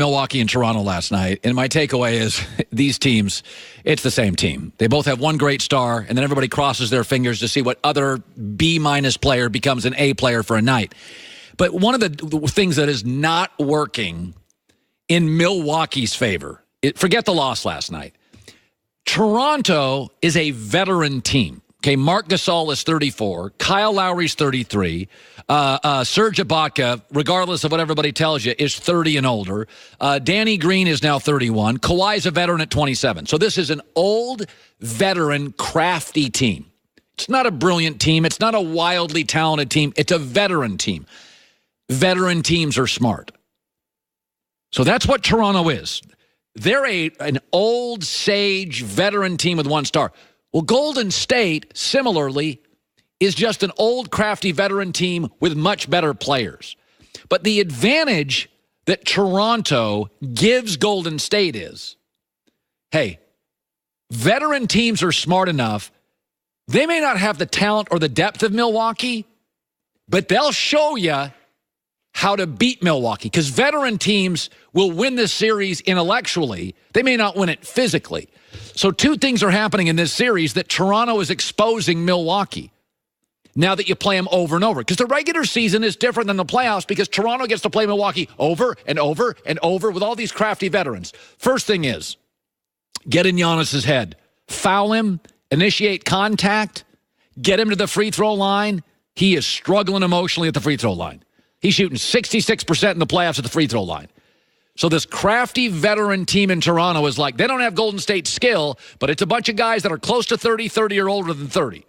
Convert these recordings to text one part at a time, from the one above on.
Milwaukee and Toronto last night, and my takeaway is these teams, it's the same team. They both have one great star, and then everybody crosses their fingers to see what other B- player becomes an A player for a night. But one of the things that is not working in Milwaukee's favor, forget the loss last night. Toronto is a veteran team. Okay, Marc Gasol is 34. Kyle Lowry's 33. Serge Ibaka, regardless of what everybody tells you, is 30 and older. Danny Green is now 31. Kawhi's a veteran at 27. So this is an old, veteran, crafty team. It's not a brilliant team. It's not a wildly talented team. It's a veteran team. Veteran teams are smart. So that's what Toronto is. They're an old, sage, veteran team with one star. Well, Golden State, similarly, is just an old, crafty veteran team with much better players. But the advantage that Toronto gives Golden State is, hey, veteran teams are smart enough. They may not have the talent or the depth of Milwaukee, but they'll show you how to beat Milwaukee, because veteran teams will win this series intellectually. They may not win it physically. So two things are happening in this series that Toronto is exposing Milwaukee now that you play them over and over. Because the regular season is different than the playoffs because Toronto gets to play Milwaukee over and over and over with all these crafty veterans. First thing is, get in Giannis's head. Foul him, initiate contact, get him to the free throw line. He is struggling emotionally at the free throw line. He's shooting 66% in the playoffs at the free throw line. So this crafty veteran team in Toronto is like, they don't have Golden State skill, but it's a bunch of guys that are close to 30 or older than 30.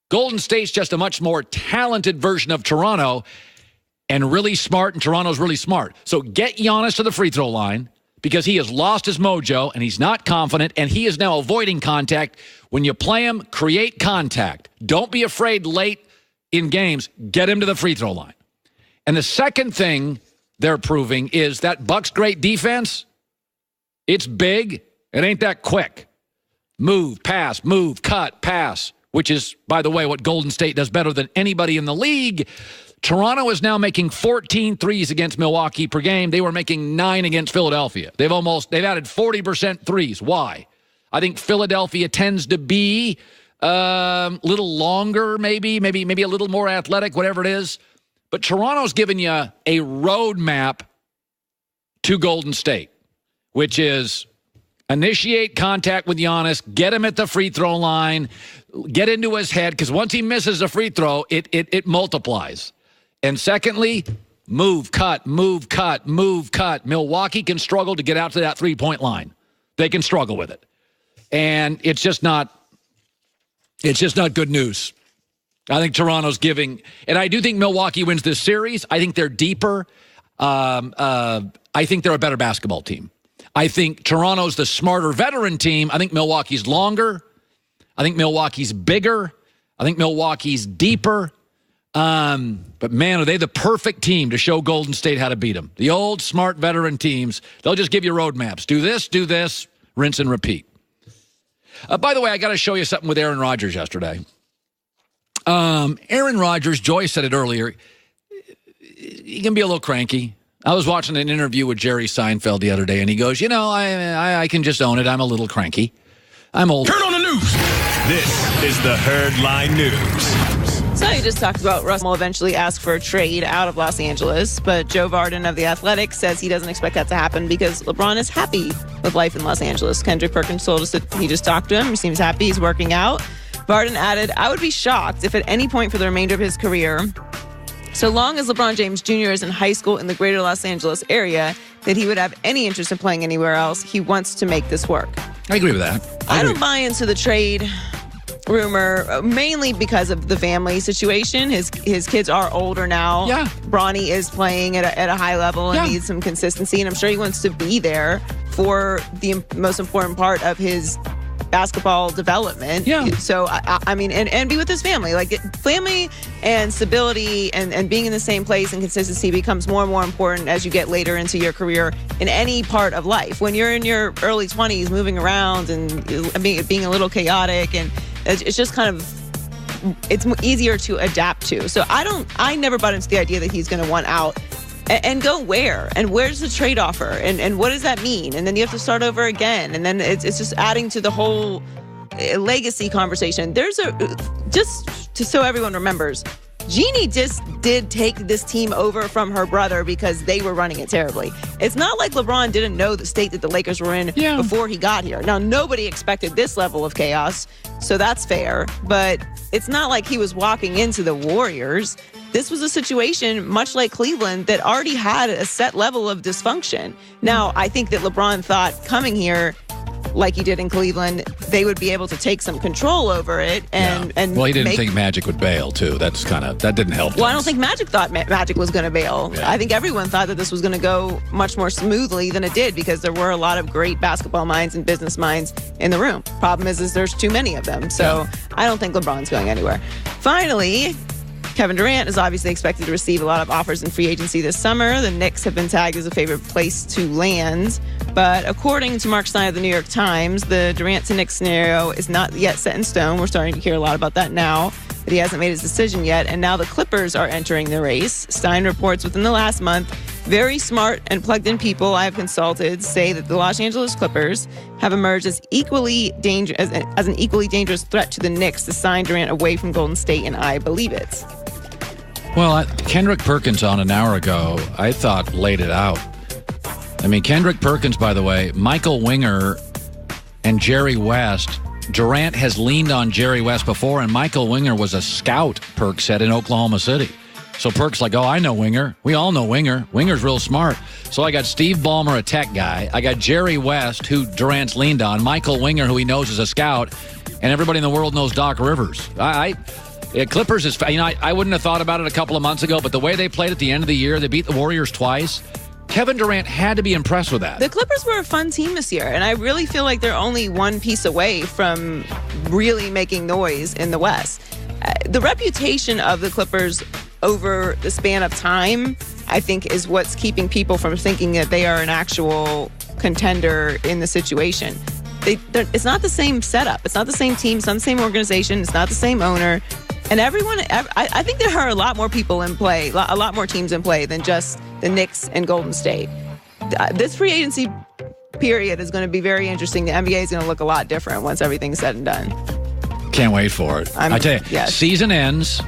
Golden State's just a much more talented version of Toronto and really smart, and Toronto's really smart. So get Giannis to the free throw line because he has lost his mojo and he's not confident and he is now avoiding contact. When you play him, create contact. Don't be afraid late in games. Get him to the free throw line. And the second thing they're proving is that Bucks' great defense, it's big. It ain't that quick. Move, pass, move, cut, pass, which is, by the way, what Golden State does better than anybody in the league. Toronto is now making 14 threes against Milwaukee per game. They were making 9 against Philadelphia. They've added 40% threes. Why? I think Philadelphia tends to be a little longer, maybe a little more athletic, whatever it is. But Toronto's giving you a roadmap to Golden State, which is initiate contact with Giannis, get him at the free throw line, get into his head, because once he misses a free throw, it multiplies. And secondly, move, cut, move, cut, move, cut. Milwaukee can struggle to get out to that three-point line. They can struggle with it. And it's just not good news. I think Toronto's giving, and I do think Milwaukee wins this series. I think they're deeper. I think they're a better basketball team. I think Toronto's the smarter veteran team. I think Milwaukee's longer. I think Milwaukee's bigger. I think Milwaukee's deeper. But man, are they the perfect team to show Golden State how to beat them. The old, smart veteran teams, they'll just give you roadmaps. Do this, rinse and repeat. By the way, I got to show you something with Aaron Rodgers yesterday. Aaron Rodgers, Joy said it earlier, he can be a little cranky. I was watching an interview with Jerry Seinfeld the other day, and he goes, I can just own it. I'm a little cranky. I'm old. Turn on the news. This is the Herd Line News. So you just talked about Russ will eventually ask for a trade out of Los Angeles, but Joe Vardon of The Athletic says he doesn't expect that to happen because LeBron is happy with life in Los Angeles. Kendrick Perkins told us that he just talked to him. He seems happy. He's working out. Vardon added, I would be shocked if at any point for the remainder of his career, so long as LeBron James Jr. is in high school in the greater Los Angeles area, that he would have any interest in playing anywhere else. He wants to make this work. I agree with that. I don't buy into the trade rumor, mainly because of the family situation. His kids are older now. Yeah. Bronny is playing at a high level and needs some consistency, and I'm sure he wants to be there for the most important part of his basketball development. Yeah. So, I mean, and be with his family. Like, family and stability and being in the same place and consistency becomes more and more important as you get later into your career in any part of life. When you're in your early 20s, moving around and being a little chaotic, and it's just kind of, it's easier to adapt to. So I never bought into the idea that he's going to want out And go where? And where's the trade offer? And what does that mean? And then you have to start over again. And then it's just adding to the whole legacy conversation. So everyone remembers, Jeannie just did take this team over from her brother because they were running it terribly. It's not like LeBron didn't know the state that the Lakers were in before he got here. Now, nobody expected this level of chaos, so that's fair. But it's not like he was walking into the Warriors. This was a situation, much like Cleveland, that already had a set level of dysfunction. Now, I think that LeBron thought coming here, like he did in Cleveland, they would be able to take some control over it. And well, he didn't think Magic would bail, too. That didn't help. Well, I don't think Magic thought Magic was going to bail. Yeah. I think everyone thought that this was going to go much more smoothly than it did because there were a lot of great basketball minds and business minds in the room. Problem is there's too many of them. So I don't think LeBron's going anywhere. Finally, Kevin Durant is obviously expected to receive a lot of offers in free agency this summer. The Knicks have been tagged as a favorite place to land. But according to Mark Stein of the New York Times, the Durant to Knicks scenario is not yet set in stone. We're starting to hear a lot about that now, but he hasn't made his decision yet. And now the Clippers are entering the race. Stein reports within the last month, very smart and plugged-in people I have consulted say that the Los Angeles Clippers have emerged as an equally dangerous threat to the Knicks to sign Durant away from Golden State, and I believe it. Well, Kendrick Perkins on an hour ago, I thought laid it out. I mean, Kendrick Perkins, by the way, Michael Winger and Jerry West. Durant has leaned on Jerry West before, and Michael Winger was a scout, Perk said, in Oklahoma City. So Perk's like, I know Winger. We all know Winger. Winger's real smart. So I got Steve Ballmer, a tech guy. I got Jerry West, who Durant's leaned on. Michael Winger, who he knows is a scout. And everybody in the world knows Doc Rivers. Clippers is, I wouldn't have thought about it a couple of months ago, but the way they played at the end of the year, they beat the Warriors twice. Kevin Durant had to be impressed with that. The Clippers were a fun team this year, and I really feel like they're only one piece away from really making noise in the West. The reputation of the Clippers over the span of time, I think, is what's keeping people from thinking that they are an actual contender in the situation. It's not the same setup. It's not the same team. It's not the same organization. It's not the same owner. And I think there are a lot more people in play, a lot more teams in play than just the Knicks and Golden State. This free agency period is going to be very interesting. The NBA is going to look a lot different once everything's said and done. Can't wait for it. I tell you, season ends.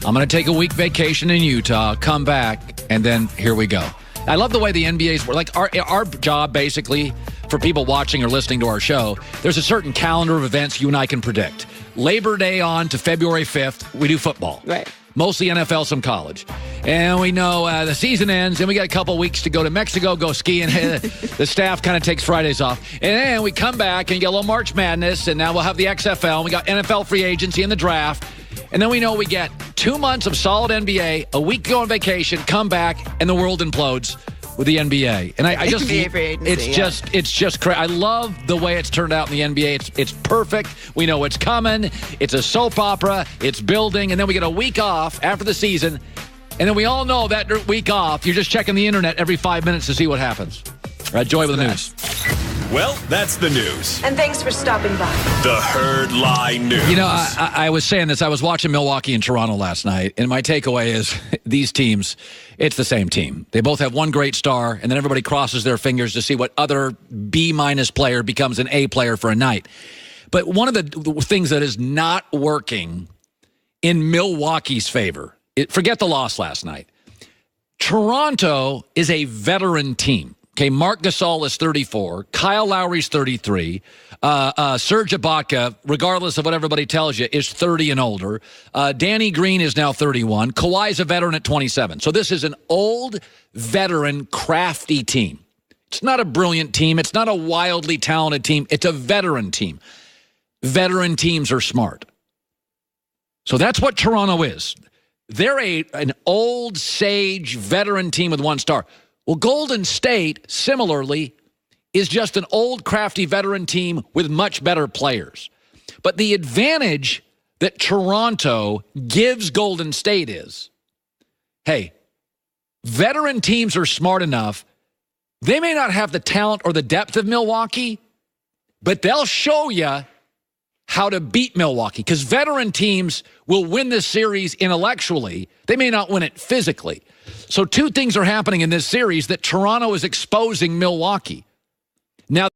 I'm going to take a week vacation in Utah, come back, and then here we go. I love the way the NBA's work. Like our job, basically, for people watching or listening to our show, there's a certain calendar of events you and I can predict. Labor Day on to February 5th, we do football. Right. Mostly NFL, some college. And we know the season ends, and we got a couple weeks to go to Mexico, go skiing. The staff kind of takes Fridays off. And then we come back and get a little March Madness, and now we'll have the XFL, and we got NFL free agency and the draft. And then we know we get 2 months of solid NBA, a week to go on vacation, come back, and the world implodes with the NBA. And I just, NBA free agency, it's just crazy. I love the way it's turned out in the NBA. It's perfect. We know it's coming. It's a soap opera. It's building. And then we get a week off after the season. And then we all know that week off, you're just checking the internet every 5 minutes to see what happens. Joy with the news. Well, that's the news. And thanks for stopping by. The Herd Line News. You know, I was saying this. I was watching Milwaukee and Toronto last night, and my takeaway is these teams, it's the same team. They both have one great star, and then everybody crosses their fingers to see what other B- player becomes an A player for a night. But one of the things that is not working in Milwaukee's favor, forget the loss last night. Toronto is a veteran team. Okay, Marc Gasol is 34. Kyle Lowry's 33. Serge Ibaka, regardless of what everybody tells you, is 30 and older. Danny Green is now 31. Kawhi's a veteran at 27. So this is an old, veteran, crafty team. It's not a brilliant team. It's not a wildly talented team. It's a veteran team. Veteran teams are smart. So that's what Toronto is. They're an old, sage, veteran team with one star. Well, Golden State, similarly, is just an old, crafty veteran team with much better players. But the advantage that Toronto gives Golden State is, hey, veteran teams are smart enough. They may not have the talent or the depth of Milwaukee, but they'll show you how to beat Milwaukee, because veteran teams will win this series intellectually. They may not win it physically. So two things are happening in this series that Toronto is exposing Milwaukee. Now,